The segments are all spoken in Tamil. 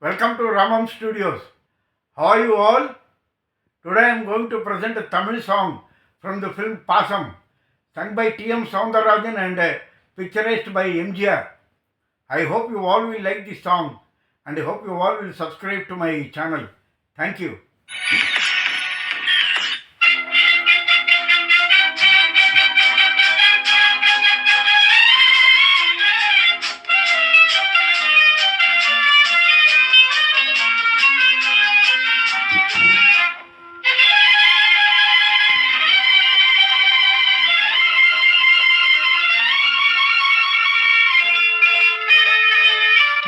Welcome to Ramam Studios. How are you all? Today I am going to present a Tamil song from the film Pasam, sung by T.M. Soundarajan and picturized by MGR. I hope you all will like this song and I hope you all will subscribe to my channel. Thank you.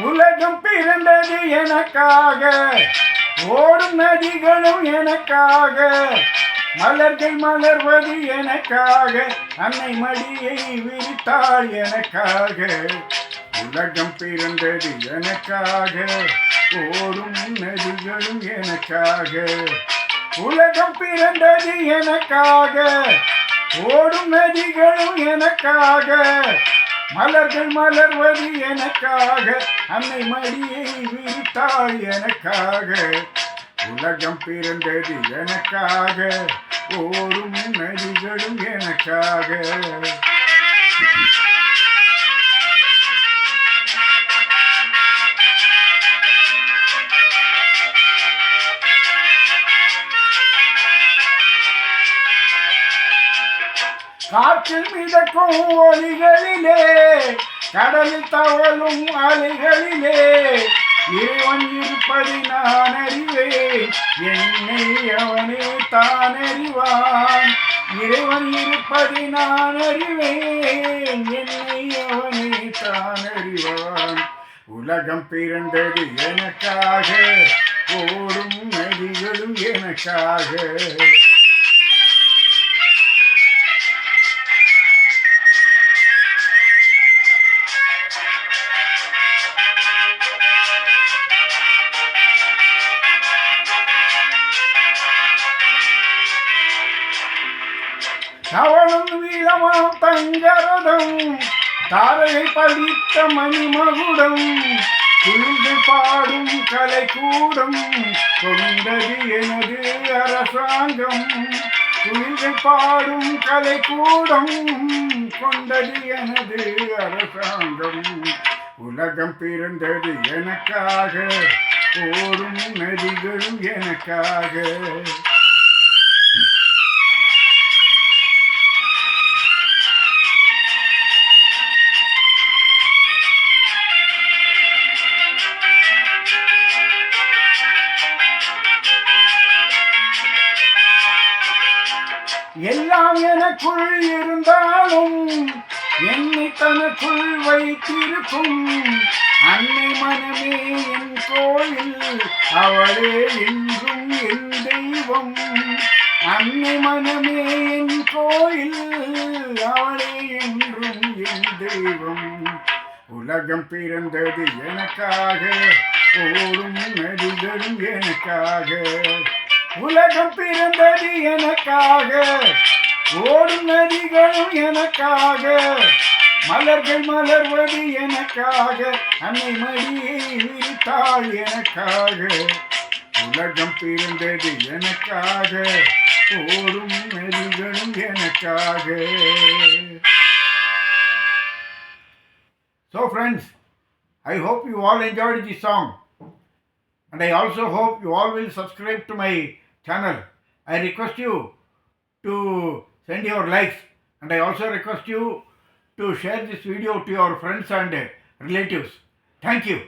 உலகம் பிறந்தது எனக்காக, ஓடும் நதிகளும் எனக்காக, மலர்கள் மலர்வது எனக்காக, அன்னை மடியை விரித்தாள் எனக்காக. உலகம் பிறந்தது எனக்காக, ஓடும் நதிகளும் எனக்காக. உலகம் பிறந்தது எனக்காக, ஓடும் நதிகளும் எனக்காக, மலர்கள் மலர்வது எனக்காக, அன்னை மடியை விரித்தாள் எனக்காக. உலகம் பிறந்தது எனக்காக, ஓடும் நதிகளும் எனக்காக. காற்றில் மிதக்கும் ஒலிகளிலே, கடலில் தவழும் அலைகளிலே, இறைவன் இருப்பதை நான் அறிவேன், என்னை அவனே தான் அறிவான். இறைவன் இருப்பதை நான் அறிவேன், என்னை அவனே தான் அறிவான். உலகம் பிறந்தது எனக்காக, ஓடும் நதிகளும் எனக்காக. தவளும் வீரமாம் தங்கரதம், தாரையை படித்த மணிமகுடம், குயில்கள் பாடும் கலைக்கூடம், கொண்டது எனது அரசாங்கம். குயில்கள் பாடும் கலைக்கூடம், கொண்டது எனது அரசாங்கம். உலகம் பிறந்தது எனக்காக, ஓடும் நதிகளும் எனக்காக. எல்லாம் எனக்குள் இருந்தாலும் என்னை தனக்குள் வைத்திருக்கும் அன்னை மனமே என் கோயில், அவளே என்றும் என் தெய்வம். அன்னை மனமே என் கோயில், அவளே என்றும் என் தெய்வம். உலகம் பிறந்தது எனக்காக, ஓடும் நதிகளும் எனக்காக. உலகம் பிறந்தது எனக்காக, ஓடும் நதிகளும் எனக்காக, மலர்கள் மலர்வது எனக்காக, அன்னை மடியை விரித்தாள் எனக்காக. உலகம் பிறந்தது எனக்காக, ஓடும் நதிகளும் எனக்காக. So friends, I hope you all enjoyed this song. And I also hope you all will subscribe to my channel. I request you to send your likes, and I also request you to share this video to your friends and relatives. Thank you.